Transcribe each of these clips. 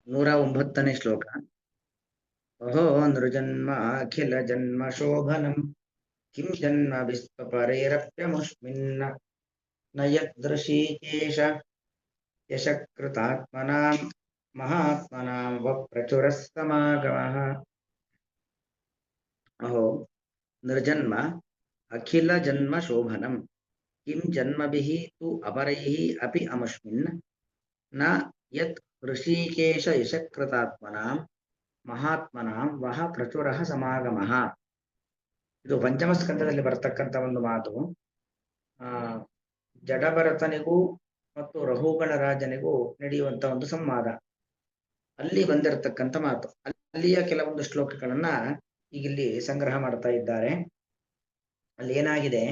109ನೇ ಶ್ಲೋಕ. ಅಹೋ ನೃಜನ್ಮ ಅಖಿಲ ಜನ್ಮ ಶೋಭನಂ ಕಿಂ ಜನ್ಮ ವಿಸ್ಪರೇರಪ್ಯಮುಷ್ಮಿನ್ನ ನ ಯದೃಶೀಕೇಶ ಯಶಕೃತಾತ್ಮನಾಂ ಮಹಾತ್ಮನಾಂ ವಕ್ರಚುರಃ ಸಮಾಗಮಃ. ಅಹೋ ನೃಜನ್ಮ ಅಖಿಲ ಜನ್ಮ ಶೋಭನಂ ಕಿಂ ಜನ್ಮಭಿಃ ತು ಅಪರೈಃ ಅಪಿ ಅಮುಷ್ಮಿನ್ ನ ಯತ್ ಋಷಿಕೇಶ ಯಶಕೃತಾತ್ಮನಾಂ ಮಹಾತ್ಮನಾಂ ವಹ ಪ್ರಚುರಃ ಸಮಾಗಮಃ. ಇದು ಪಂಚಮ ಸ್ಕಂದದಲ್ಲಿ ಬರತಕ್ಕಂಥ ಒಂದು ಮಾತು. ಜಡಭರತನಿಗೂ ಮತ್ತು ರಘುಗಣ ರಾಜನಿಗೂ ನಡೆಯುವಂತ ಒಂದು ಸಂವಾದ, ಅಲ್ಲಿ ಬಂದಿರತಕ್ಕಂಥ ಮಾತು. ಅಲ್ಲಿಯ ಕೆಲವೊಂದು ಶ್ಲೋಕಗಳನ್ನ ಈಗಿಲ್ಲಿ ಸಂಗ್ರಹ ಮಾಡ್ತಾ ಇದ್ದಾರೆ. ಅಲ್ಲಿ ಏನಾಗಿದೆ,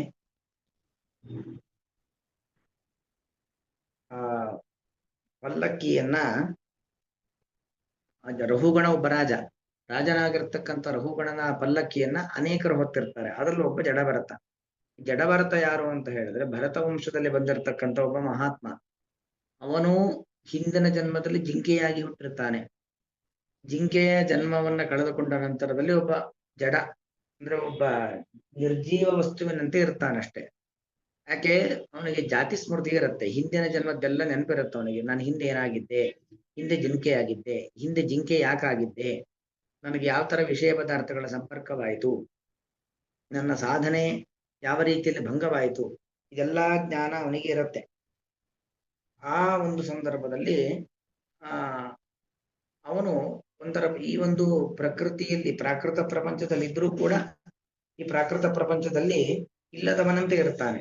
ಆ ಪಲ್ಲಕ್ಕಿಯನ್ನ ರಘುಗಣ ಒಬ್ಬ ರಾಜನಾಗಿರ್ತಕ್ಕಂಥ ರಘುಗಣನ ಪಲ್ಲಕ್ಕಿಯನ್ನ ಅನೇಕರು ಹೊತ್ತಿರ್ತಾರೆ. ಅದರಲ್ಲಿ ಒಬ್ಬ ಜಡಭರತ. ಜಡಭರತ ಯಾರು ಅಂತ ಹೇಳಿದ್ರೆ ಭರತ ವಂಶದಲ್ಲಿ ಬಂದಿರತಕ್ಕಂಥ ಒಬ್ಬ ಮಹಾತ್ಮ. ಅವನು ಹಿಂದಿನ ಜನ್ಮದಲ್ಲಿ ಜಿಂಕೆಯಾಗಿ ಹುಟ್ಟಿರ್ತಾನೆ. ಜಿಂಕೆಯ ಜನ್ಮವನ್ನ ಕಳೆದುಕೊಂಡ ನಂತರದಲ್ಲಿ ಒಬ್ಬ ಜಡ ಅಂದ್ರೆ ಒಬ್ಬ ನಿರ್ಜೀವ ವಸ್ತುವಿನಂತೆ ಇರ್ತಾನಷ್ಟೇ. ಯಾಕೆ, ಅವನಿಗೆ ಜಾತಿ ಸ್ಮೃತಿ ಇರುತ್ತೆ. ಹಿಂದಿನ ಜನ್ಮದ್ದೆಲ್ಲ ನೆನಪಿರುತ್ತೆ ಅವನಿಗೆ. ನಾನು ಹಿಂದೆ ಏನಾಗಿದ್ದೆ, ಹಿಂದೆ ಜಿಂಕೆ ಆಗಿದ್ದೆ, ಹಿಂದೆ ಜಿಂಕೆ ಯಾಕಾಗಿದ್ದೆ, ನನಗೆ ಯಾವ ತರ ವಿಷಯ ಪದಾರ್ಥಗಳ ಸಂಪರ್ಕವಾಯಿತು, ನನ್ನ ಸಾಧನೆ ಯಾವ ರೀತಿಯಲ್ಲಿ ಭಂಗವಾಯಿತು, ಇದೆಲ್ಲಾ ಜ್ಞಾನ ಅವನಿಗೆ ಇರುತ್ತೆ. ಆ ಒಂದು ಸಂದರ್ಭದಲ್ಲಿ ಅವನು ಒಂಥರ ಈ ಒಂದು ಪ್ರಕೃತಿಯಲ್ಲಿ ಪ್ರಾಕೃತ ಪ್ರಪಂಚದಲ್ಲಿ ಇದ್ರೂ ಕೂಡ ಈ ಪ್ರಾಕೃತ ಪ್ರಪಂಚದಲ್ಲಿ ಇಲ್ಲದವನಂತೆ ಇರ್ತಾನೆ.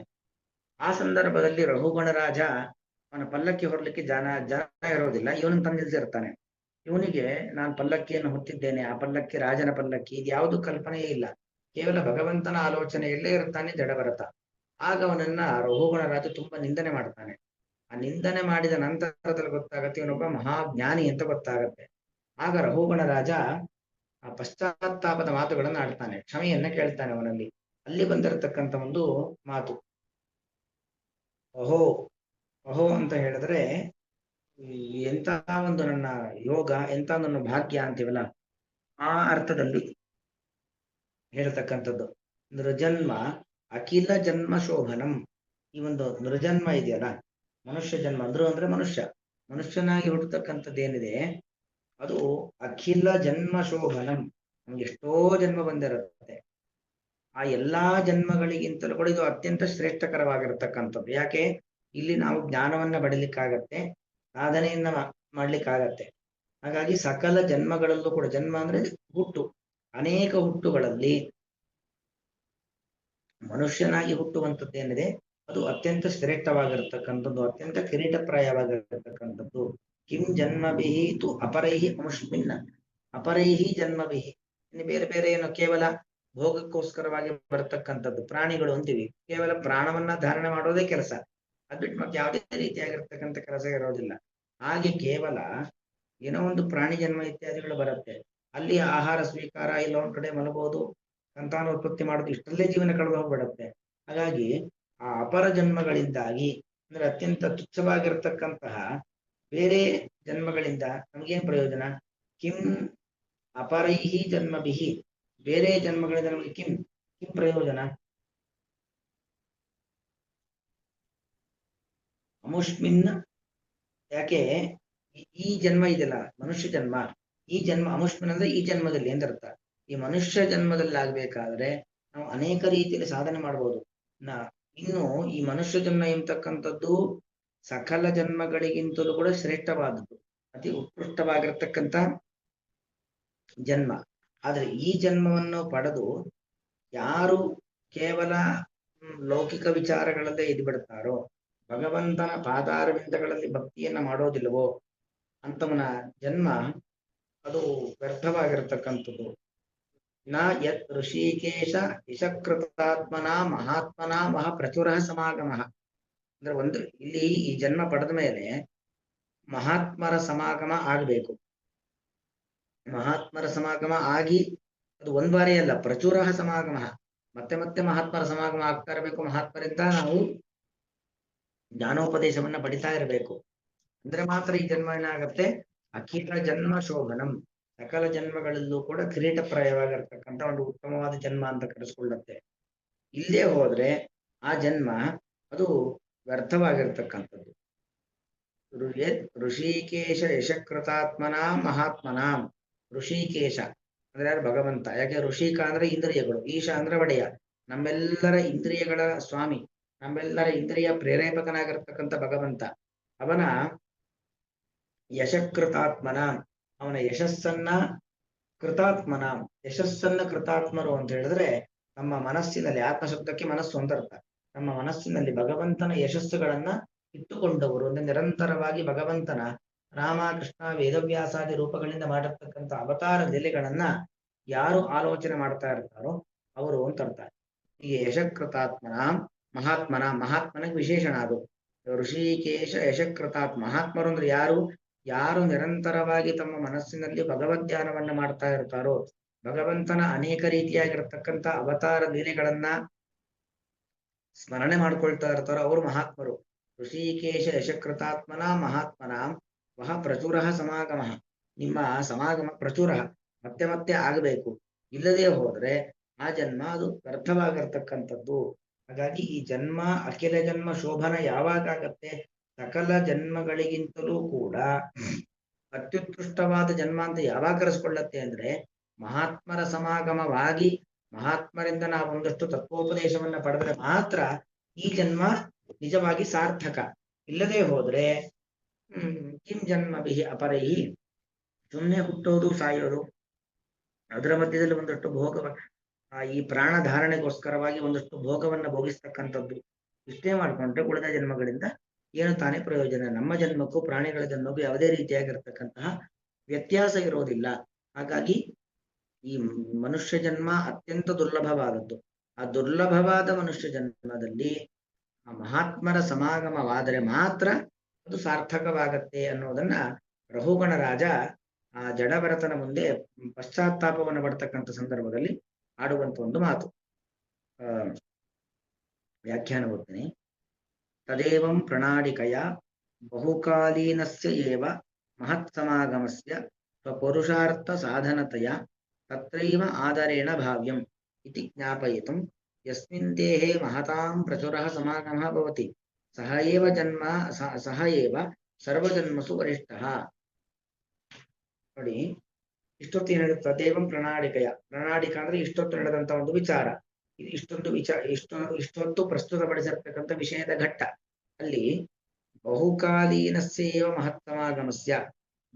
ಆ ಸಂದರ್ಭದಲ್ಲಿ ರಘುಗಣ ರಾಜ ಅವನ ಪಲ್ಲಕ್ಕಿ ಹೊರಲಿಕ್ಕೆ ಜನ ಇರೋದಿಲ್ಲ, ಇವನನ್ನು ತಂದಿರ್ತಾನೆ. ಇವನಿಗೆ ನಾನು ಪಲ್ಲಕ್ಕಿಯನ್ನು ಹೊತ್ತಿದ್ದೇನೆ, ಆ ಪಲ್ಲಕ್ಕಿ ರಾಜನ ಪಲ್ಲಕ್ಕಿ, ಇದು ಯಾವುದು ಕಲ್ಪನೆಯೇ ಇಲ್ಲ, ಕೇವಲ ಭಗವಂತನ ಆಲೋಚನೆಯಲ್ಲೇ ಇರ್ತಾನೆ ಜಡಭರತ. ಆಗ ಅವನನ್ನ ರಘುಗಣ ರಾಜ ತುಂಬಾ ನಿಂದನೆ ಮಾಡ್ತಾನೆ. ಆ ನಿಂದನೆ ಮಾಡಿದ ನಂತರದಲ್ಲಿ ಗೊತ್ತಾಗತ್ತೆ ಇವನೊಬ್ಬ ಮಹಾಜ್ಞಾನಿ ಅಂತ ಗೊತ್ತಾಗತ್ತೆ. ಆಗ ರಘುಗಣ ರಾಜ ಆ ಪಶ್ಚಾತ್ತಾಪದ ಮಾತುಗಳನ್ನು ಆಡ್ತಾನೆ, ಕ್ಷಮೆಯನ್ನ ಕೇಳ್ತಾನೆ ಅವನಲ್ಲಿ. ಅಲ್ಲಿ ಬಂದಿರತಕ್ಕಂಥ ಒಂದು ಮಾತು ಅಹೋ. ಅಹೋ ಅಂತ ಹೇಳಿದ್ರೆ ಎಂತ ಒಂದು ನನ್ನ ಯೋಗ, ಎಂತ ನನ್ನ ಭಾಗ್ಯ ಅಂತೀವಲ್ಲ, ಆ ಅರ್ಥದಲ್ಲಿ ಹೇಳ್ತಕ್ಕಂಥದ್ದು. ನೃಜನ್ಮ ಅಖಿಲ ಜನ್ಮ ಶೋಭನಂ. ಈ ಒಂದು ನೃಜನ್ಮ ಇದೆಯಲ್ಲ, ಮನುಷ್ಯ ಜನ್ಮ. ಅಂದ್ರು ಅಂದ್ರೆ ಮನುಷ್ಯನಾಗಿ ಹುಟ್ಟತಕ್ಕಂಥದ್ದೇನಿದೆ ಅದು ಅಖಿಲ ಜನ್ಮ ಶೋಭನಂ. ನಮ್ಗೆ ಎಷ್ಟೋ ಜನ್ಮ ಬಂದಿರುತ್ತೆ. ಆ ಎಲ್ಲಾ ಜನ್ಮಗಳಿಗಿಂತಲೂ ಕೂಡ ಇದು ಅತ್ಯಂತ ಶ್ರೇಷ್ಠಕರವಾಗಿರತಕ್ಕಂಥದ್ದು. ಯಾಕೆ, ಇಲ್ಲಿ ನಾವು ಜ್ಞಾನವನ್ನ ಪಡಿಲಿಕ್ಕಾಗತ್ತೆ, ಸಾಧನೆಯನ್ನ ಮಾಡ್ಲಿಕ್ಕಾಗತ್ತೆ. ಹಾಗಾಗಿ ಸಕಲ ಜನ್ಮಗಳಲ್ಲೂ ಕೂಡ, ಜನ್ಮ ಅಂದ್ರೆ ಹುಟ್ಟು, ಅನೇಕ ಹುಟ್ಟುಗಳಲ್ಲಿ ಮನುಷ್ಯನಾಗಿ ಹುಟ್ಟುವಂಥದ್ದೇನಿದೆ ಅದು ಅತ್ಯಂತ ಶ್ರೇಷ್ಠವಾಗಿರತಕ್ಕಂಥದ್ದು, ಅತ್ಯಂತ ಕಿರೀಟಪ್ರಾಯವಾಗಿರತಕ್ಕಂಥದ್ದು. ಕಿಂ ಜನ್ಮಭಿಹಿ ತು ಅಪರೈಹಿ ಅಮುಷ್ಮಿನ್ನ. ಅಪರೈಹಿ ಜನ್ಮಭಿಹಿ, ಇನ್ನು ಬೇರೆ ಬೇರೆ ಏನು ಕೇವಲ ಭೋಗಕ್ಕೋಸ್ಕರವಾಗಿ ಬರತಕ್ಕಂಥದ್ದು. ಪ್ರಾಣಿಗಳು ಅಂತೀವಿ, ಕೇವಲ ಪ್ರಾಣವನ್ನ ಧಾರಣೆ ಮಾಡೋದೇ ಕೆಲಸ, ಅದ್ ಬಿಟ್ಟು ಮತ್ತೆ ಯಾವುದೇ ರೀತಿಯಾಗಿರ್ತಕ್ಕಂಥ ಕೆಲಸ ಇರೋದಿಲ್ಲ. ಹಾಗೆ ಕೇವಲ ಏನೋ ಒಂದು ಪ್ರಾಣಿ ಜನ್ಮ ಇತ್ಯಾದಿಗಳು ಬರುತ್ತೆ, ಅಲ್ಲಿ ಆಹಾರ ಸ್ವೀಕಾರ, ಇಲ್ಲ ಒಂದ್ ಕಡೆ ಮಲಗೋದು, ಸಂತಾನೋತ್ಪತ್ತಿ ಮಾಡೋದು, ಇಷ್ಟರಲ್ಲೇ ಜೀವನ ಕಳೆದು ಹೋಗ್ಬಿಡತ್ತೆ. ಹಾಗಾಗಿ ಆ ಅಪರ ಜನ್ಮಗಳಿಂದಾಗಿ ಅಂದ್ರೆ ಅತ್ಯಂತ ತುಚ್ಛವಾಗಿರ್ತಕ್ಕಂತಹ ಬೇರೆ ಜನ್ಮಗಳಿಂದ ನಮಗೇನ್ ಪ್ರಯೋಜನ? ಕಿಂ ಅಪರೈಹಿ ಜನ್ಮಭಿಹಿ, ಬೇರೆ ಜನ್ಮಗಳಿಂದ ನಮಗೆ ಕಿಂ ಕಿಂ ಪ್ರಯೋಜನ? ಅಮುಷ್ಮಿನ್. ಯಾಕೆ, ಈ ಜನ್ಮ ಇದೆಯಲ್ಲ ಮನುಷ್ಯ ಜನ್ಮ, ಈ ಜನ್ಮ ಅಮುಷ್ಮಿನ್ ಅಂದ್ರೆ ಈ ಜನ್ಮದಲ್ಲಿ ಎಂದರ್ಥ. ಈ ಮನುಷ್ಯ ಜನ್ಮದಲ್ಲಿ ಆಗ್ಬೇಕಾದ್ರೆ ನಾವು ಅನೇಕ ರೀತಿಯಲ್ಲಿ ಸಾಧನೆ ಮಾಡ್ಬೋದು. ಇನ್ನು ಈ ಮನುಷ್ಯ ಜನ್ಮ ಎಂತಕ್ಕಂಥದ್ದು ಸಕಲ ಜನ್ಮಗಳಿಗಿಂತಲೂ ಕೂಡ ಶ್ರೇಷ್ಠವಾದದ್ದು, ಅತಿ ಉತ್ಕೃಷ್ಟವಾಗಿರ್ತಕ್ಕಂಥ ಜನ್ಮ. ಆದ್ರೆ ಈ ಜನ್ಮವನ್ನು ಪಡೆದು ಯಾರು ಕೇವಲ ಲೌಕಿಕ ವಿಚಾರಗಳಲ್ಲೇ ಇದು ಬಿಡ್ತಾರೋ, ಭಗವಂತನ ಪಾದಾರವಿಂದಗಳಲ್ಲಿ ಭಕ್ತಿಯನ್ನ ಮಾಡೋದಿಲ್ವೋ ಅಂತವನ ಜನ್ಮ ಅದು ವ್ಯರ್ಥವಾಗಿರತಕ್ಕಂಥದ್ದು. ನ ಯತ್ ಋಷಿಕೇಶ ಯಶಕೃತಾತ್ಮನ ಮಹಾತ್ಮನ ಮಹ ಪ್ರಚುರ ಸಮಾಗಮ. ಅಂದ್ರೆ ಒಂದು ಇಲ್ಲಿ ಈ ಜನ್ಮ ಪಡೆದ ಮೇಲೆ ಮಹಾತ್ಮರ ಸಮಾಗಮ ಆಗ್ಬೇಕು. ಮಹಾತ್ಮರ ಸಮಾಗಮ ಆಗಿ ಅದು ಒಂದ್ ಬಾರಿ ಅಲ್ಲ, ಪ್ರಚುರ ಸಮಾಗಮ, ಮತ್ತೆ ಮತ್ತೆ ಮಹಾತ್ಮರ ಸಮಾಗಮ ಆಗ್ತಾ ಇರಬೇಕು. ಮಹಾತ್ಮರಿಂದ ನಾವು ಜ್ಞಾನೋಪದೇಶವನ್ನ ಪಡಿತಾ ಇರಬೇಕು. ಅಂದ್ರೆ ಮಾತ್ರ ಈ ಜನ್ಮ ಏನಾಗತ್ತೆ, ಅಖಿಲ ಜನ್ಮ ಶೋಭನಂ, ಸಕಲ ಜನ್ಮಗಳಲ್ಲೂ ಕೂಡ ಕಿರೀಟಪ್ರಾಯವಾಗಿರ್ತಕ್ಕಂಥ ಒಂದು ಉತ್ತಮವಾದ ಜನ್ಮ ಅಂತ ಕರೆಸ್ಕೊಳ್ಳುತ್ತೆ. ಇಲ್ಲೇ ಹೋದ್ರೆ ಆ ಜನ್ಮ ಅದು ವ್ಯರ್ಥವಾಗಿರ್ತಕ್ಕಂಥದ್ದು. ಋಷಿಕೇಶ ಯಶಕೃತಾತ್ಮನಾಂ ಮಹಾತ್ಮನಾಂ. ಋಷಿಕೇಶ ಅಂದ್ರೆ ಯಾರು? ಭಗವಂತ. ಯಾಕೆ ಋಷಿಕ ಅಂದ್ರೆ ಇಂದ್ರಿಯಗಳು, ಈಶ ಅಂದ್ರೆ ಒಡೆಯ, ನಮ್ಮೆಲ್ಲರ ಇಂದ್ರಿಯಗಳ ಸ್ವಾಮಿ, ನಮ್ಮೆಲ್ಲರ ಇಂದ್ರಿಯ ಪ್ರೇರೇಪಕನಾಗಿರ್ತಕ್ಕಂಥ ಭಗವಂತ. ಅವನ ಯಶಕೃತಾತ್ಮನ, ಅವನ ಯಶಸ್ಸನ್ನ ಕೃತಾತ್ಮನ, ಯಶಸ್ಸನ್ನ ಕೃತಾತ್ಮರು ಅಂತ ಹೇಳಿದ್ರೆ ನಮ್ಮ ಮನಸ್ಸಿನಲ್ಲಿ, ಆತ್ಮಶಬ್ದಕ್ಕೆ ಮನಸ್ಸು ಅಂತ ಅರ್ಥ, ನಮ್ಮ ಮನಸ್ಸಿನಲ್ಲಿ ಭಗವಂತನ ಯಶಸ್ಸುಗಳನ್ನ ಇಟ್ಟುಕೊಂಡವರು ಅಂದ್ರೆ ನಿರಂತರವಾಗಿ ಭಗವಂತನ ರಾಮ ಕೃಷ್ಣ ವೇದವ್ಯಾಸಾದಿ ರೂಪಗಳಿಂದ ಮಾಡಿರ್ತಕ್ಕಂಥ ಅವತಾರ ಲೀಲೆಗಳನ್ನ ಯಾರು ಆಲೋಚನೆ ಮಾಡ್ತಾ ಇರ್ತಾರೋ ಅವರು ಅಂತ ಅರ್ಥ. ಈಗ ಯಶಕೃತಾತ್ಮನ ಮಹಾತ್ಮನ, ಮಹಾತ್ಮನಿಗೆ ವಿಶೇಷಣ ಅದು. ಋಷಿಕೇಶ ಯಶಕೃತಾತ್ಮ, ಮಹಾತ್ಮರು ಅಂದ್ರೆ ಯಾರು? ಯಾರು ನಿರಂತರವಾಗಿ ತಮ್ಮ ಮನಸ್ಸಿನಲ್ಲಿ ಭಗವದ್ಧ್ಯಾನವನ್ನ ಮಾಡ್ತಾ ಇರ್ತಾರೋ, ಭಗವಂತನ ಅನೇಕ ರೀತಿಯಾಗಿರ್ತಕ್ಕಂಥ ಅವತಾರ ಲೀಲೆಗಳನ್ನ ಸ್ಮರಣೆ ಮಾಡ್ಕೊಳ್ತಾ ಇರ್ತಾರೋ ಅವರು ಮಹಾತ್ಮರು. ಋಷಿಕೇಶ ಯಶಕೃತಾತ್ಮನ ಮಹಾತ್ಮನ ವಹ ಪ್ರಚುರ ಸಮಾಗಮ. ನಿಮ್ಮ ಸಮಾಗಮ ಪ್ರಚುರ ಮತ್ತೆ ಮತ್ತೆ ಆಗಬೇಕು, ಇಲ್ಲದೆ ಹೋದ್ರೆ ಆ ಜನ್ಮ ಅದು ವ್ಯರ್ಥವಾಗಿರ್ತಕ್ಕಂಥದ್ದು. ಹಾಗಾಗಿ ಈ ಜನ್ಮ ಅಖಿಲ ಜನ್ಮ ಶೋಭನ ಯಾವಾಗ ಆಗತ್ತೆ? ಸಕಲ ಜನ್ಮಗಳಿಗಿಂತಲೂ ಕೂಡ ಅತ್ಯುತ್ಕೃಷ್ಟವಾದ ಜನ್ಮ ಅಂತ ಯಾವಾಗ ಕರೆಸ್ಕೊಳ್ಳತ್ತೆ ಅಂದ್ರೆ ಮಹಾತ್ಮರ ಸಮಾಗಮವಾಗಿ ಮಹಾತ್ಮರಿಂದ ನಾವು ಒಂದಷ್ಟು ತತ್ವೋಪದೇಶವನ್ನ ಪಡೆದ್ರೆ ಮಾತ್ರ ಈ ಜನ್ಮ ನಿಜವಾಗಿ ಸಾರ್ಥಕ. ಇಲ್ಲದೆ ಹೋದ್ರೆ ಕಿಂ ಜನ್ಮ ಬಿಹಿ ಅಪರೈಹಿ, ಸುಮ್ಮನೆ ಹುಟ್ಟೋದು ಸಾಯೋದು, ಅದರ ಮಧ್ಯದಲ್ಲಿ ಒಂದಷ್ಟು ಭೋಗವ ಈ ಪ್ರಾಣ ಧಾರಣೆಗೋಸ್ಕರವಾಗಿ ಒಂದಷ್ಟು ಭೋಗವನ್ನ ಭೋಗಿಸ್ತಕ್ಕಂಥದ್ದು, ಇಷ್ಟೇ ಮಾಡ್ಕೊಂಡ್ರೆ ಉಳಿದ ಜನ್ಮಗಳಿಂದ ಏನು ತಾನೇ ಪ್ರಯೋಜನ? ನಮ್ಮ ಜನ್ಮಕ್ಕೂ ಪ್ರಾಣಿಗಳ ಜನ್ಮಕ್ಕೂ ಯಾವುದೇ ರೀತಿಯಾಗಿರ್ತಕ್ಕಂತಹ ವ್ಯತ್ಯಾಸ ಇರೋದಿಲ್ಲ. ಹಾಗಾಗಿ ಈ ಮನುಷ್ಯ ಜನ್ಮ ಅತ್ಯಂತ ದುರ್ಲಭವಾದದ್ದು. ಆ ದುರ್ಲಭವಾದ ಮನುಷ್ಯ ಜನ್ಮದಲ್ಲಿ ಆ ಮಹಾತ್ಮರ ಸಮಾಗಮವಾದರೆ ಮಾತ್ರ ಅದು ಸಾರ್ಥಕವಾಗತ್ತೆ ಅನ್ನೋದನ್ನ ರಘುಗಣ ರಾಜ ಆ ಜಡಭರತನ ಮುಂದೆ ಪಶ್ಚಾತ್ತಾಪವನ್ನು ಪಡ್ತಕ್ಕಂಥ ಸಂದರ್ಭದಲ್ಲಿ ಆಡುವಂತ ಒಂದು ಮಾತು. ವ್ಯಾಖ್ಯಾನ ಓದ್ತೀನಿ. ತದೇವಂ ಪ್ರಣಾಳಿಕಯ ಬಹುಕಾಲೀನಸ್ಯ ಏವ ಮಹತ್ ಸಮಾಗಮಸ್ಯ ಸ್ವಪುರುಷಾರ್ಥ ಸಾಧನತೆಯ ತತ್ರೈವ ಆದರೇಣ ಭಾವ್ಯಂ ಇತಿ ಜ್ಞಾಪಯಿತುಂ ಯಸ್ಮಿನ್ ದೇಹೇ ಮಹತಾಂ ಪ್ರಚುರಃ ಸಮಾಗಮಃ ಭವತಿ ಸಹ ಏವ ಜನ್ಮ ಸಹ ಏವ ಸರ್ವಜನ್ಮಸು ವರಿಷ್ಠಃ. ನೋಡಿ, ಇಷ್ಟೊತ್ತು ಏನು ಹೇಳುತ್ತೆ? ತದೇವಂ ಪ್ರಣಾಳಿಕೆಯ, ಪ್ರಣಾಳಿಕ ಅಂದ್ರೆ ಇಷ್ಟೊತ್ತು ನಡೆದಂತ ಒಂದು ವಿಚಾರ, ಇಷ್ಟೊತ್ತು ಪ್ರಸ್ತುತಪಡಿಸಿರ್ತಕ್ಕಂಥ ವಿಷಯದ ಘಟ್ಟ. ಅಲ್ಲಿ ಬಹುಕಾಲೀನಸ್ಯೇವ ಮಹತ್ ಸಮಾಗಮಸ್ಯ,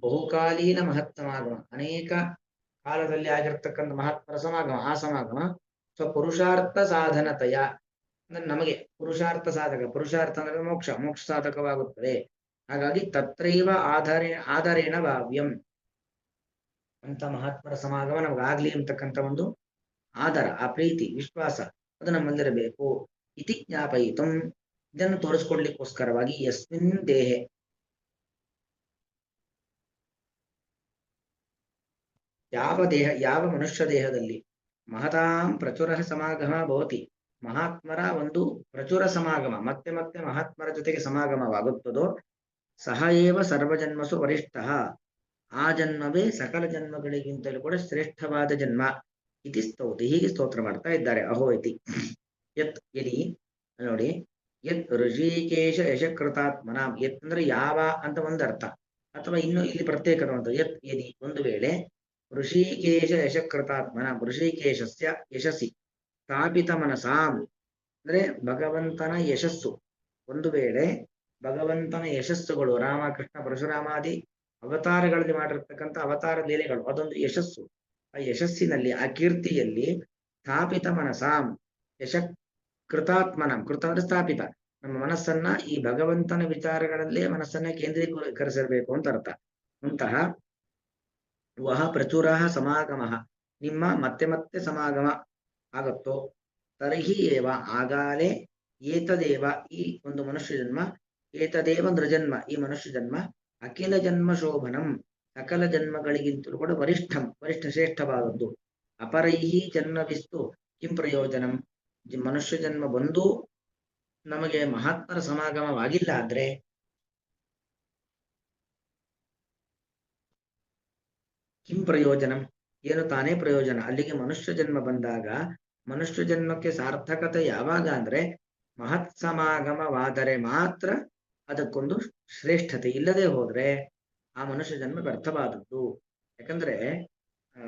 ಬಹುಕಾಲೀನ ಮಹತ್ ಸಮಾಗಮ, ಅನೇಕ ಕಾಲದಲ್ಲಿ ಆಗಿರ್ತಕ್ಕಂಥ ಮಹಾತ್ಮರ ಸಮಾಗಮ, ಆ ಸಮಾಗಮ ಸ್ವಪುರುಷಾರ್ಥ ಸಾಧನತೆಯ ಅಂದ್ರೆ ನಮಗೆ ಪುರುಷಾರ್ಥ ಸಾಧಕ, ಪುರುಷಾರ್ಥ ಅಂದ್ರೆ ಮೋಕ್ಷ, ಮೋಕ್ಷ ಸಾಧಕವಾಗುತ್ತದೆ. ಹಾಗಾಗಿ ತತ್ರೈವ ಆಧಾರೇಣ ಭಾವ್ಯಂ, ಅಂತ ಮಹಾತ್ಮರ ಸಮಾಗಮ ನಮಗಾಗ್ಲಿ ಅಂತಕ್ಕಂಥ ಒಂದು ಆಧಾರ, ಆ ಪ್ರೀತಿ ವಿಶ್ವಾಸ ಅದು ನಮ್ಮಲ್ಲಿರಬೇಕು. ಇತಿ ಜ್ಞಾಪಯಿತು, ಇದನ್ನು ತೋರಿಸ್ಕೊಡ್ಲಿಕ್ಕೋಸ್ಕರವಾಗಿ ಯಸ್ಮಿನ್ ದೇಹೆ, ಯಾವ ದೇಹ, ಯಾವ ಮನುಷ್ಯ ದೇಹದಲ್ಲಿ ಮಹತಾಂ ಪ್ರಚುರ ಸಮಾಗಮ ಭವತಿ, ಮಹಾತ್ಮರ ಒಂದು ಪ್ರಚುರ ಸಮಾಗಮ, ಮತ್ತೆ ಮತ್ತೆ ಮಹಾತ್ಮರ ಜೊತೆಗೆ ಸಮಾಗಮವಾಗುತ್ತದೋ ಸಹ ಏವ ಸರ್ವಜನ್ಮಸು ವರಿಷ್ಠ, ಆ ಜನ್ಮವೇ ಸಕಲ ಜನ್ಮಗಳಿಗಿಂತಲೂ ಕೂಡ ಶ್ರೇಷ್ಠವಾದ ಜನ್ಮ. ಇತಿ ಸ್ತೌತಿ, ಹೀಗೆ ಸ್ತೋತ್ರ ಮಾಡ್ತಾ ಇದ್ದಾರೆ. ಅಹೋ ಇತಿ ಯತ್ ಯದಿ, ನೋಡಿ, ಯತ್ ಋಷಿಕೇಶ ಯಶಕೃತಾತ್ಮನ, ಯತ್ ಅಂದ್ರೆ ಯಾವ ಅಂತ ಒಂದು ಅರ್ಥ, ಅಥವಾ ಇನ್ನು ಇಲ್ಲಿ ಪ್ರತ್ಯೇಕ ಯತ್ ಯದಿ, ಒಂದು ವೇಳೆ ಋಷಿಕೇಶ ಯಶಕೃತಾತ್ಮನ, ಋಷಿಕೇಶಸ್ಯ ಯಶಸ್ಸಿ ಸ್ಥಾಪಿತ ಮನಸಾಂ ಅಂದ್ರೆ ಭಗವಂತನ ಯಶಸ್ಸು, ಒಂದು ವೇಳೆ ಭಗವಂತನ ಯಶಸ್ಸುಗಳು ರಾಮಕೃಷ್ಣ ಪರಶುರಾಮಾದಿ ಅವತಾರಗಳಲ್ಲಿ ಮಾಡಿರ್ತಕ್ಕಂಥ ಅವತಾರ ಲೀಲೆಗಳು ಅದೊಂದು ಯಶಸ್ಸು. ಆ ಯಶಸ್ಸಿನಲ್ಲಿ, ಆ ಕೀರ್ತಿಯಲ್ಲಿ ಸ್ಥಾಪಿತ ಮನಸಾಂ ಯಶ ಕೃತಾತ್ಮನ, ಕೃತ ಅಂದ್ರೆ ಸ್ಥಾಪಿತ, ನಮ್ಮ ಮನಸ್ಸನ್ನ ಈ ಭಗವಂತನ ವಿಚಾರಗಳಲ್ಲೇ ಮನಸ್ಸನ್ನ ಕೇಂದ್ರೀಕರಿಸಿರ್ಬೇಕು ಅಂತ ಅರ್ಥ. ಅಂತಹ ವಹ ಪ್ರಚುರ ಸಮಾಗಮ, ನಿಮ್ಮ ಮತ್ತೆ ಮತ್ತೆ ಸಮಾಗಮ ಆಗತ್ತೋ ತರ್ಹಿ ಏವ, ಆಗಾಲೇ ಏತದೇವ, ಈ ಒಂದು ಮನುಷ್ಯ ಜನ್ಮ, ಏತದೇವ ನೃಜನ್ಮ, ಈ ಮನುಷ್ಯ ಜನ್ಮ ಅಖಿಲ ಜನ್ಮ ಶೋಭನಂ, ಸಕಲ ಜನ್ಮಗಳಿಗಿಂತಲೂ ಕೂಡ ವರಿಷ್ಠಂ, ವರಿಷ್ಠ ಶ್ರೇಷ್ಠವಾದದ್ದು. ಅಪರೈಹಿ ಜನ್ಮವಿಸ್ತು ಕಿಂ ಪ್ರಯೋಜನಂ, ಮನುಷ್ಯ ಜನ್ಮ ಬಂದು ನಮಗೆ ಮಹಾತ್ಮರ ಸಮಾಗಮವಾಗಿಲ್ಲ ಆದ್ರೆ ಕಿಂ ಪ್ರಯೋಜನಂ, ಏನು ತಾನೇ ಪ್ರಯೋಜನ. ಅಲ್ಲಿಗೆ ಮನುಷ್ಯ ಜನ್ಮ ಬಂದಾಗ ಮನುಷ್ಯ ಜನ್ಮಕ್ಕೆ ಸಾರ್ಥಕತೆ ಯಾವಾಗ ಅಂದ್ರೆ ಮಹತ್ ಸಮಾಗಮವಾದರೆ ಮಾತ್ರ ಅದಕ್ಕೊಂದು ಶ್ರೇಷ್ಠತೆ. ಇಲ್ಲದೆ ಹೋದ್ರೆ ಆ ಮನುಷ್ಯ ಜನ್ಮ ವ್ಯರ್ಥವಾದದ್ದು. ಯಾಕಂದ್ರೆ ಆ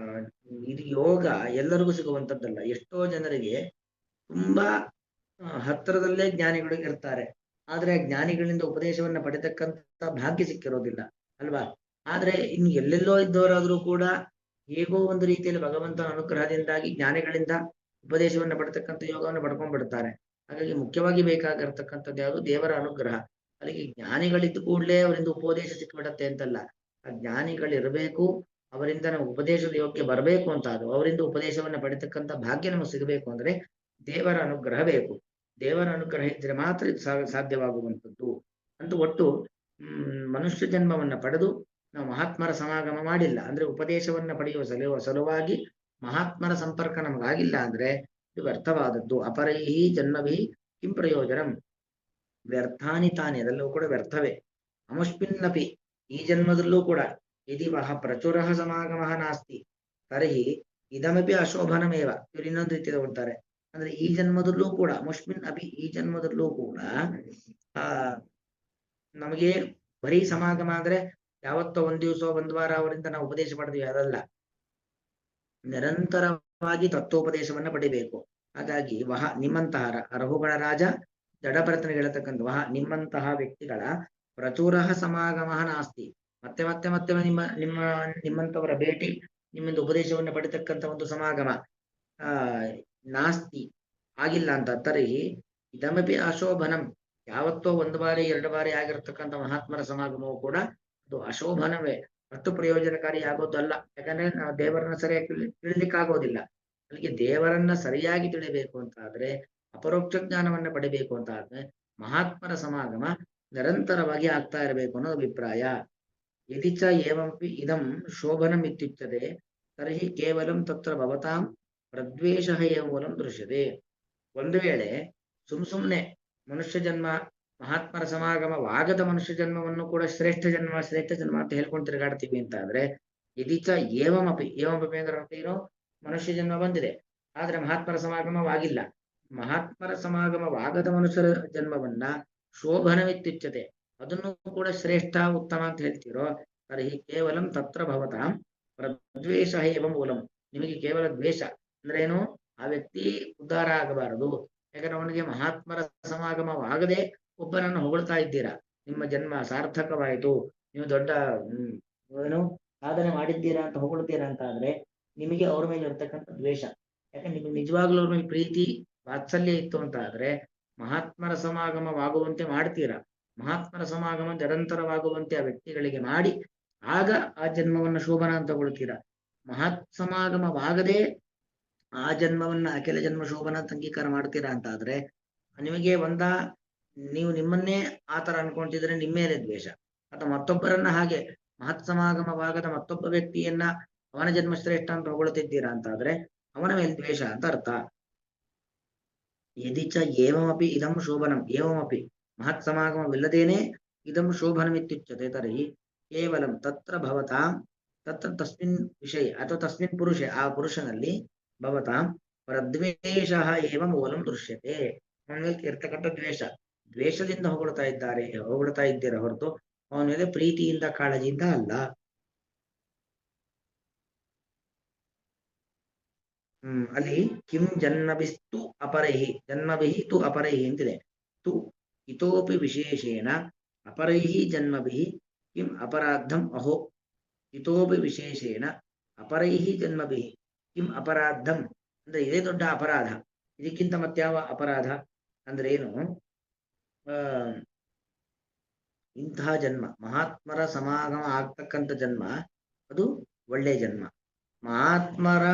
ಇದು ಯೋಗ ಎಲ್ಲರಿಗೂ ಸಿಗುವಂತದ್ದಲ್ಲ. ಎಷ್ಟೋ ಜನರಿಗೆ ತುಂಬಾ ಹತ್ತಿರದಲ್ಲೇ ಜ್ಞಾನಿಗಳು ಇರ್ತಾರೆ, ಆದ್ರೆ ಜ್ಞಾನಿಗಳಿಂದ ಉಪದೇಶವನ್ನ ಪಡೆತಕ್ಕಂತ ಭಾಗ್ಯ ಸಿಕ್ಕಿರೋದಿಲ್ಲ ಅಲ್ವಾ. ಆದ್ರೆ ಇನ್ನು ಎಲ್ಲೆಲ್ಲೋ ಇದ್ದವರಾದ್ರೂ ಕೂಡ ಹೇಗೋ ಒಂದು ರೀತಿಯಲ್ಲಿ ಭಗವಂತನ ಅನುಗ್ರಹದಿಂದಾಗಿ ಜ್ಞಾನಿಗಳಿಂದ ಉಪದೇಶವನ್ನ ಪಡೆತಕ್ಕಂಥ ಯೋಗವನ್ನು ಪಡ್ಕೊಂಡ್ಬಿಡ್ತಾರೆ. ಹಾಗಾಗಿ ಮುಖ್ಯವಾಗಿ ಬೇಕಾಗಿರ್ತಕ್ಕಂಥದ್ದು ಯಾವುದು, ದೇವರ ಅನುಗ್ರಹ. ಅಲ್ಲಿಗೆ ಜ್ಞಾನಿಗಳಿದ್ದ ಕೂಡಲೇ ಅವರಿಂದ ಉಪದೇಶ ಸಿಕ್ಬಿಡತ್ತೆ ಅಂತಲ್ಲ. ಆ ಜ್ಞಾನಿಗಳಿರಬೇಕು, ಅವರಿಂದ ನಾವು ಉಪದೇಶದ ಯೋಗ್ಯ ಬರಬೇಕು ಅಂತ, ಅದು ಅವರಿಂದ ಉಪದೇಶವನ್ನ ಪಡೆತಕ್ಕಂಥ ಭಾಗ್ಯ ನಮಗೆ ಸಿಗಬೇಕು ಅಂದ್ರೆ ದೇವರ ಅನುಗ್ರಹ ಬೇಕು. ದೇವರ ಅನುಗ್ರಹ ಇದ್ರೆ ಮಾತ್ರ ಇದು ಸಾಧ್ಯವಾಗುವಂಥದ್ದು. ಅಂತೂ ಒಟ್ಟು ಮನುಷ್ಯ ಜನ್ಮವನ್ನ ಪಡೆದು ನಾವು ಮಹಾತ್ಮರ ಸಮಾಗಮ ಮಾಡಿಲ್ಲ ಅಂದ್ರೆ, ಉಪದೇಶವನ್ನ ಪಡೆಯುವ ಸಲುವಾಗಿ ಮಹಾತ್ಮರ ಸಂಪರ್ಕ ನಮಗಾಗಿಲ್ಲ ಅಂದ್ರೆ ಇದು ವ್ಯರ್ಥವಾದದ್ದು. ಅಪರೈಹಿ ಜನ್ಮಭಿ ಕಿಂ ಪ್ರಯೋಜನಂ, ವ್ಯರ್ಥಾನಿ ತಾನೇ, ಅದೆಲ್ಲವೂ ಕೂಡ ವ್ಯರ್ಥವೇ. ಅಮುಷ್ಮಿನ್ನಪಿ, ಈ ಜನ್ಮದಲ್ಲೂ ಕೂಡ ಯದಿ ವಹ ಪ್ರಚುರ ಸಮಾಗಮ ನಾಸ್ತಿ ತರ್ಹಿ ಇದಮಪಿ ಅಶೋಭನಮೇವ. ಇವರು ಇನ್ನೊಂದು ರೀತಿ ತಗೊಳ್ತಾರೆ, ಅಂದ್ರೆ ಈ ಜನ್ಮದಲ್ಲೂ ಕೂಡ ಮುಷ್ಮಿನ್ ಅಪಿ, ಈ ಜನ್ಮದಲ್ಲೂ ಕೂಡ ಆ ನಮಗೆ ಬರೀ ಸಮಾಗಮ ಅಂದ್ರೆ ಯಾವತ್ತೋ ಒಂದ್ ದಿವಸ ಒಂದ್ ವಾರ ಅವರಿಂದ ನಾವು ಉಪದೇಶ ಪಡೆದ್ವಿ ಅದಲ್ಲ, ನಿರಂತರವಾಗಿ ತತ್ವೋಪದೇಶವನ್ನ ಪಡಿಬೇಕು. ಹಾಗಾಗಿ ವಹ ನಿಮ್ಮಂತಹ ರಘುಗಳ ರಾಜ ಜಡಭರತನಿಗೆ ಹೇಳತಕ್ಕಂಥ ವಹ ನಿಮ್ಮಂತಹ ವ್ಯಕ್ತಿಗಳ ಪ್ರಚುರ ಸಮಾಗಮ ನಾಸ್ತಿ, ಮತ್ತೆ ಮತ್ತೆ ಮತ್ತೆ ನಿಮ್ಮಂತವರ ಭೇಟಿ, ನಿಮ್ಮಿಂದ ಉಪದೇಶವನ್ನು ಪಡಿತಕ್ಕಂಥ ಒಂದು ಸಮಾಗಮ ನಾಸ್ತಿ, ಆಗಿಲ್ಲ ಅಂತ. ತರ್ಹಿ ಇದಮಪಿ ಅಶೋಭನಂ, ಯಾವತ್ತೋ ಒಂದು ಬಾರಿ ಎರಡು ಬಾರಿ ಆಗಿರ್ತಕ್ಕಂಥ ಮಹಾತ್ಮರ ಸಮಾಗಮವು ಕೂಡ ಅದು ಅಶೋಭನವೇ, ಮತ್ತು ಪ್ರಯೋಜನಕಾರಿ ಆಗೋದಲ್ಲ. ಯಾಕಂದ್ರೆ ನಾವು ದೇವರನ್ನ ಸರಿಯಾಗಿ ತಿಳಿಲಿಕ್ಕಾಗೋದಿಲ್ಲ. ಅಲ್ಲಿಗೆ ದೇವರನ್ನ ಸರಿಯಾಗಿ ತಿಳಿಬೇಕು ಅಂತ ಆದ್ರೆ, ಅಪರೋಕ್ಷ ಜ್ಞಾನವನ್ನ ಪಡಿಬೇಕು ಅಂತ ಆದ್ರೆ ಮಹಾತ್ಮರ ಸಮಾಗಮ ನಿರಂತರವಾಗಿ ಆಗ್ತಾ ಇರಬೇಕು ಅನ್ನೋ ಅಭಿಪ್ರಾಯ. ಯದಿ ಚ ಏವಂಪಿ ಇದಂ ಶೋಭನಂ ಇತ್ಯುಚ್ಯತೆ ತರ್ಹಿ ಕೇವಲಂ ತತ್ರ ಭವತಾಂ ಪ್ರದ್ವೇಷ ಏವ ಮೂಲಂ ದೃಶ್ಯತೆ. ಒಂದು ವೇಳೆ ಸುಮ್ನೆ ಮನುಷ್ಯ ಜನ್ಮ ಮಹಾತ್ಮರ ಸಮಾಗಮವಾಗದ ಮನುಷ್ಯ ಜನ್ಮವನ್ನು ಕೂಡ ಶ್ರೇಷ್ಠ ಜನ್ಮ ಅಂತ ಹೇಳ್ಕೊಂಡು ತಿರುಗಾಡ್ತೀವಿ ಅಂತ ಆದ್ರೆ, ಯದಿಚ ಏವಮಪಿ, ಏವಮಪಿ ಅಂದ್ರೆ ಏನೋ ಮನುಷ್ಯ ಜನ್ಮ ಬಂದಿದೆ ಆದ್ರೆ ಮಹಾತ್ಮರ ಸಮಾಗಮವಾಗಿಲ್ಲ, ಮಹಾತ್ಮರ ಸಮಾಗಮವಾಗದ ಮನುಷ್ಯರ ಜನ್ಮವನ್ನ ಶೋಭನವಿತ್ಯುಚ್ಯತೆ, ಅದನ್ನು ಕೂಡ ಶ್ರೇಷ್ಠ ಉತ್ತಮ ಅಂತ ಹೇಳ್ತೀರೋ, ತರ್ಹಿ ಕೇವಲಂ ತತ್ರ ಭವತಾಂ ಪ್ರದ್ವೇಷ ಏವ ಮೂಲಂ, ನಿಮಗೆ ಕೇವಲ ದ್ವೇಷ ಅಂದ್ರೆ ಏನು, ಆ ವ್ಯಕ್ತಿ ಉದ್ಧಾರ ಆಗಬಾರದು. ಯಾಕಂದ್ರೆ ಅವನಿಗೆ ಮಹಾತ್ಮರ ಸಮಾಗಮವಾಗದೆ ಒಬ್ಬನನ್ನು ಹೊಗಳ್ತಾ ಇದ್ದೀರಾ, ನಿಮ್ಮ ಜನ್ಮ ಸಾರ್ಥಕವಾಯಿತು, ನೀವು ದೊಡ್ಡ ಏನು ಸಾಧನೆ ಮಾಡಿದ್ದೀರಾ ಅಂತ ಹೊಗಳ್ತೀರಾ ಅಂತ ಆದ್ರೆ ನಿಮಗೆ ಅವ್ರ ಮೇಲೆ ಇರ್ತಕ್ಕಂಥ ದ್ವೇಷ. ಯಾಕಂದ್ರೆ ನಿಮಗೆ ನಿಜವಾಗ್ಲೂ ಅವ್ರ ಮೇಲೆ ಪ್ರೀತಿ ವಾತ್ಸಲ್ಯ ಇತ್ತು ಅಂತ ಆದ್ರೆ ಮಹಾತ್ಮರ ಸಮಾಗಮವಾಗುವಂತೆ ಮಾಡ್ತೀರಾ. ಮಹಾತ್ಮರ ಸಮಾಗಮ ನಿರಂತರವಾಗುವಂತೆ ಆ ವ್ಯಕ್ತಿಗಳಿಗೆ ಮಾಡಿ ಆಗ ಆ ಜನ್ಮವನ್ನ ಶೋಭನ ಅಂತ ತಗೊಳ್ತೀರಾ. ಮಹತ್ ಸಮಾಗಮವಾಗದೆ ಆ ಜನ್ಮವನ್ನ ಅಖಿಲ ಜನ್ಮ ಶೋಭನ ಅಂತ ಅಂಗೀಕಾರ ಮಾಡ್ತೀರಾ ಅಂತ ಆದ್ರೆ ನಿಮಗೆ ನೀವು ನಿಮ್ಮನ್ನೇ ಆತರ ಅನ್ಕೊಂತಿದ್ರೆ ನಿಮ್ಮ ಮೇಲೆ ದ್ವೇಷ, ಅಥವಾ ಮತ್ತೊಬ್ಬರನ್ನ ಹಾಗೆ ಮಹತ್ ಸಮಾಗಮವಾಗದ ಮತ್ತೊಬ್ಬ ವ್ಯಕ್ತಿಯನ್ನ ಅವನ ಜನ್ಮ ಶ್ರೇಷ್ಠ ಅಂತ ಹೊಗಳುತ್ತಿದ್ದೀರಾ ಅಂತ ಆದ್ರೆ ಅವನ ಮೇಲೆ ದ್ವೇಷ ಅಂತ ಅರ್ಥ. ಯದಿ ಚ ಏವಮಪಿ ಇದಂ ಶೋಭನಂ, ಏವಮಪಿ ಮಹತ್ ಸಮಾಗಮವಿಲ್ಲದೇನೆ ಇದಂ ಶೋಭನಮಿತ್ಯುಚ್ಯತೆ ತರ್ಹಿ ಕೇವಲಂ ತತ್ರ ಭವತಾಂ, ತತ್ರ ತಸ್ಮಿನ್ ವಿಷಯ ಅಥವಾ ತಸ್ಮಿನ್ ಪುರುಷೆ, ಆ ಪುರುಷನಲ್ಲಿ ಭವತಾಂ ಪ್ರದ್ವೇಷ ಏವ ಮೂಲಂ ದೃಶ್ಯತೆ, ಅವನಲ್ಲಿ ಇರ್ತಕ್ಕಂಥ ದ್ವೇಷ, ದ್ವೇಷದಿಂದ ಹೊಗಳ್ತಾ ಇದ್ದೀರಾ ಹೊರತು ಅವನ ಮೇಲೆ ಪ್ರೀತಿಯಿಂದ ಕಾಳಜಿಯಿಂದ ಅಲ್ಲ. ಅಲ್ಲಿ ಕಿಂ ಜನ್ಮಭಿಸ್ತು ಅಪರೈಹಿ, ಜನ್ಮಭಿಹಿ ತು ಅಪರೈಹಿ ಅಂತಿದೆ. ತು ಇತೋಪಿ ವಿಶೇಷೇಣ ಅಪರೈಹಿ ಜನ್ಮಭಿಹಿ ಕಿಂ ಅಪರಾಧಂ ಅಹೋ, ಇತೋಪಿ ವಿಶೇಷೇಣ ಅಪರೈಹಿ ಜನ್ಮಭಿಹಿ ಕಿಂ ಅಪರಾಧಂ ಅಂದ್ರೆ ಇದೇ ದೊಡ್ಡ ಅಪರಾಧ, ಇದಕ್ಕಿಂತ ಮತ್ಯಾವ ಅಪರಾಧ ಅಂದ್ರೆ ಏನು, ಇಂತಹ ಜನ್ಮ ಮಹಾತ್ಮರ ಸಮಾಗಮ ಆಗ್ತಕ್ಕಂಥ ಜನ್ಮ ಅದು ಒಳ್ಳೆ ಜನ್ಮ. ಮಹಾತ್ಮರ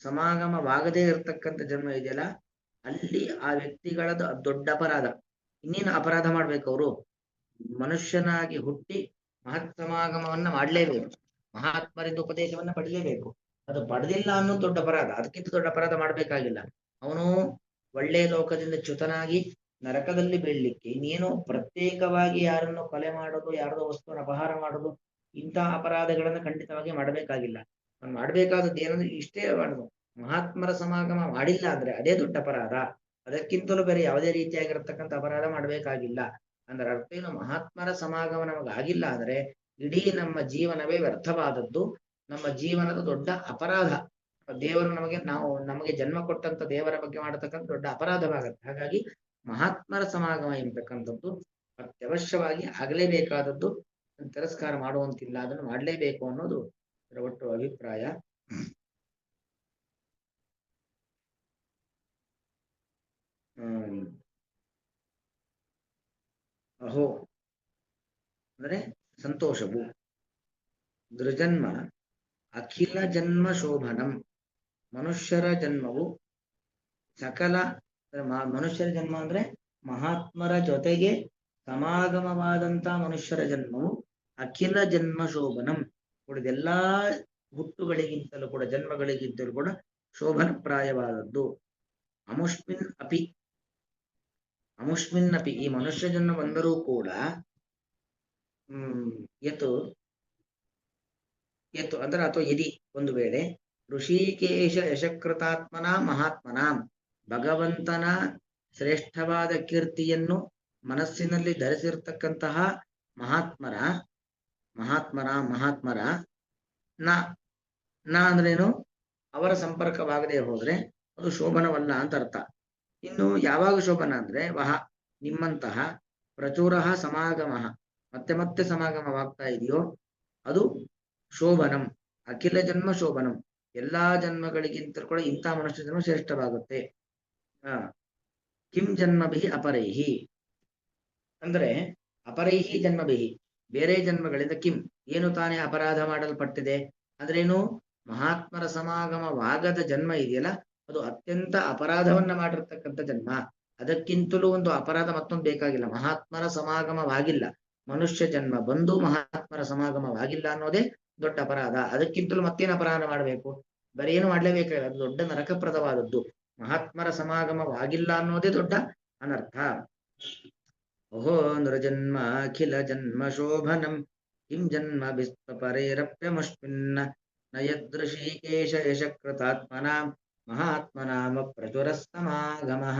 ಸಮಾಗಮವಾಗದೇ ಇರತಕ್ಕಂಥ ಜನ್ಮ ಇದೆಯಲ್ಲ, ಅಲ್ಲಿ ಆ ವ್ಯಕ್ತಿಗಳದ್ದು ದೊಡ್ಡ ಅಪರಾಧ. ಇನ್ನೇನು ಅಪರಾಧ ಮಾಡ್ಬೇಕು ಅವರು, ಮನುಷ್ಯನಾಗಿ ಹುಟ್ಟಿ ಮಹತ್ ಸಮಾಗಮವನ್ನ ಮಾಡಲೇಬೇಕು, ಮಹಾತ್ಮರಿಂದ ಉಪದೇಶವನ್ನ ಪಡಲೇಬೇಕು. ಅದು ಪಡೆದಿಲ್ಲ ಅನ್ನೋ ದೊಡ್ಡ ಅಪರಾಧ, ಅದಕ್ಕಿಂತ ದೊಡ್ಡ ಅಪರಾಧ ಮಾಡ್ಬೇಕಾಗಿಲ್ಲ. ಅವನು ಒಳ್ಳೆ ಲೋಕದಿಂದ ಚ್ಯುತನಾಗಿ ನರಕದಲ್ಲಿ ಬೀಳ್ಲಿಕ್ಕೆ ಇನ್ನೇನು ಪ್ರತ್ಯೇಕವಾಗಿ ಯಾರನ್ನು ಕೊಲೆ ಮಾಡೋದು, ಯಾರದೋ ವಸ್ತುವನ್ನು ಅಪಹಾರ ಮಾಡೋದು ಇಂತಹ ಅಪರಾಧಗಳನ್ನು ಖಂಡಿತವಾಗಿ ಮಾಡಬೇಕಾಗಿಲ್ಲ. ಮಾಡಬೇಕಾದದ್ದು ಏನಂದ್ರೆ ಇಷ್ಟೇ ಮಾಡೋದು, ಮಹಾತ್ಮರ ಸಮಾಗಮ ಮಾಡಿಲ್ಲ ಅಂದ್ರೆ ಅದೇ ದೊಡ್ಡ ಅಪರಾಧ. ಅದಕ್ಕಿಂತಲೂ ಬೇರೆ ಯಾವುದೇ ರೀತಿಯಾಗಿರ್ತಕ್ಕಂಥ ಅಪರಾಧ ಮಾಡಬೇಕಾಗಿಲ್ಲ. ಅಂದ್ರೆ ಅರ್ಥ ಏನು, ಮಹಾತ್ಮರ ಸಮಾಗಮ ನಮಗಾಗಿಲ್ಲ ಅಂದ್ರೆ ಇಡೀ ನಮ್ಮ ಜೀವನವೇ ವ್ಯರ್ಥವಾದದ್ದು, ನಮ್ಮ ಜೀವನದ ದೊಡ್ಡ ಅಪರಾಧ. ದೇವರು ನಮಗೆ ಜನ್ಮ ಕೊಟ್ಟಂತ ದೇವರ ಬಗ್ಗೆ ಮಾಡತಕ್ಕಂಥ ದೊಡ್ಡ ಅಪರಾಧವಾಗುತ್ತೆ. ಹಾಗಾಗಿ ಮಹಾತ್ಮರ ಸಮಾಗಮ ಎಂಬತಕ್ಕಂಥದ್ದು ಅತ್ಯವಶ್ಯವಾಗಿ ಆಗಲೇಬೇಕಾದದ್ದು, ತಿರಸ್ಕಾರ ಮಾಡುವಂತಿಲ್ಲ, ಅದನ್ನು ಮಾಡಲೇಬೇಕು ಅನ್ನೋದು ಇದರ ಒಟ್ಟು ಅಭಿಪ್ರಾಯ. ಅಹೋ ಅಂದ್ರೆ ಸಂತೋಷವು, ದೃಜನ್ಮ ಅಖಿಲ ಜನ್ಮ ಶೋಭನಂ, ಮನುಷ್ಯರ ಜನ್ಮವು ಸಕಲ ಮನುಷ್ಯರ ಜನ್ಮ ಅಂದ್ರೆ ಮಹಾತ್ಮರ ಜೊತೆಗೆ ಸಮಾಗಮವಾದಂತ ಮನುಷ್ಯರ ಜನ್ಮವು ಅಖಿಲ ಜನ್ಮ ಶೋಭನಂ, ಉಳಿದೆಲ್ಲಾ ಹುಟ್ಟುಗಳಿಗಿಂತಲೂ ಕೂಡ ಜನ್ಮಗಳಿಗಿಂತಲೂ ಕೂಡ ಶೋಭನಪ್ರಾಯವಾದದ್ದು. ಅಮುಷ್ಮಿನ್ ಅಪಿ, ಅಮುಷ್ಮಿನ್ ಅಪಿ ಈ ಮನುಷ್ಯ ಜನ್ಮ ಬಂದರೂ ಕೂಡ ಯತು ಯತು ಅಂದ್ರೆ ಅಥವಾ ಯದಿ ಒಂದು ವೇಳೆ ಋಷಿಕೇಶ ಯಶಕೃತಾತ್ಮನ ಮಹಾತ್ಮನಾಂ, ಭಗವಂತನ ಶ್ರೇಷ್ಠವಾದ ಕೀರ್ತಿಯನ್ನು ಮನಸ್ಸಿನಲ್ಲಿ ಧರಿಸಿರ್ತಕ್ಕಂತಹ ಮಹಾತ್ಮರ ನ ಅಂದ್ರೇನು, ಅವರ ಸಂಪರ್ಕವಾಗದೆ ಹೋದ್ರೆ ಅದು ಶೋಭನವಲ್ಲ ಅಂತ ಅರ್ಥ. ಇನ್ನು ಯಾವಾಗ ಶೋಭನ ಅಂದ್ರೆ ವಹ ನಿಮ್ಮಂತಹ ಪ್ರಚುರ ಸಮಾಗಮ, ಮತ್ತೆ ಮತ್ತೆ ಸಮಾಗಮವಾಗ್ತಾ ಇದೆಯೋ ಅದು ಶೋಭನಂ, ಅಖಿಲ ಜನ್ಮ ಶೋಭನಂ, ಎಲ್ಲಾ ಜನ್ಮಗಳಿಗಿಂತ ಕೂಡ ಇಂಥ ಮನುಷ್ಯ ಜನ್ಮ ಶ್ರೇಷ್ಠವಾಗುತ್ತೆ. ಕಿಂ ಜನ್ಮಭಿಹಿ ಅಪರೈಹಿ ಅಂದ್ರೆ ಅಪರೈಹಿ ಜನ್ಮಭಿಹಿ, ಬೇರೆ ಜನ್ಮಗಳಿಂದ ಕಿಂ ಏನು ತಾನೇ ಅಪರಾಧ ಮಾಡಲ್ಪಟ್ಟಿದೆ ಅಂದ್ರೇನು, ಮಹಾತ್ಮರ ಸಮಾಗಮವಾಗದ ಜನ್ಮ ಇದೆಯಲ್ಲ ಅದು ಅತ್ಯಂತ ಅಪರಾಧವನ್ನ ಮಾಡಿರ್ತಕ್ಕಂಥ ಜನ್ಮ. ಅದಕ್ಕಿಂತಲೂ ಒಂದು ಅಪರಾಧ ಮತ್ತೊಂದು ಬೇಕಾಗಿಲ್ಲ, ಮಹಾತ್ಮರ ಸಮಾಗಮವಾಗಿಲ್ಲ, ಮನುಷ್ಯ ಜನ್ಮ ಬಂದು ಮಹಾತ್ಮರ ಸಮಾಗಮವಾಗಿಲ್ಲ ಅನ್ನೋದೇ ದೊಡ್ಡ ಅಪರಾಧ. ಅದಕ್ಕಿಂತಲೂ ಮತ್ತೇನು ಅಪರಾಧ ಮಾಡಬೇಕು, ಬರೀ ಏನು ಮಾಡ್ಲೇಬೇಕಾಗಿಲ್ಲ, ಅದು ದೊಡ್ಡ ನರಕಪ್ರದವಾದದ್ದು. ಮಹಾತ್ಮರ ಸಮಾಗಮವಾಗಿಲ್ಲ ಅನ್ನೋದೇ ದೊಡ್ಡ ಅನರ್ಥ. ಓಹೋ ನೃಜನ್ಮ ಅಖಿಲ ಜನ್ಮ ಶೋಭನಂ, ಕಿಂ ಜನ್ಮ ವಿಸ್ಪರೇರಪ್ಯಮುಷ್ಮಿನ್ನ ನ ಯದೃಷೀಕೇಶ ಯಶಕೃತಾತ್ಮನಾಂ ಮಹಾತ್ಮನಾಮ ಪ್ರಚುರ ಸಮಾಗಮಃ.